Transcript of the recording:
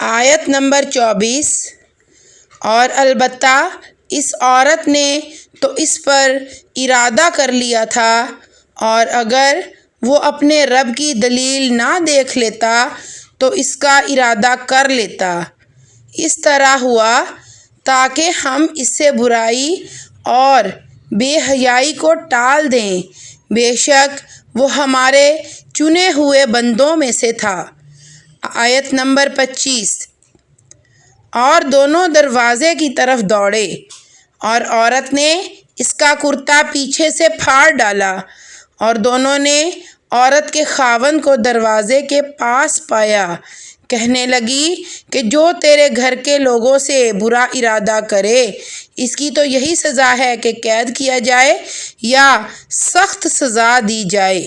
آیت نمبر 24۔ اور البتہ اس عورت نے تو اس پر ارادہ کر لیا تھا، اور اگر وہ اپنے رب کی دلیل نہ دیکھ لیتا تو اس کا ارادہ کر لیتا۔ اس طرح ہوا تاکہ ہم اس سے برائی اور بے حیائی کو ٹال دیں، بے شک وہ ہمارے چنے ہوئے بندوں میں سے تھا۔ آیت نمبر 25۔ اور دونوں دروازے کی طرف دوڑے، اور عورت نے اس کا کرتا پیچھے سے پھاڑ ڈالا، اور دونوں نے عورت کے خاوند کو دروازے کے پاس پایا۔ کہنے لگی کہ جو تیرے گھر کے لوگوں سے برا ارادہ کرے، اس کی تو یہی سزا ہے کہ قید کیا جائے یا سخت سزا دی جائے۔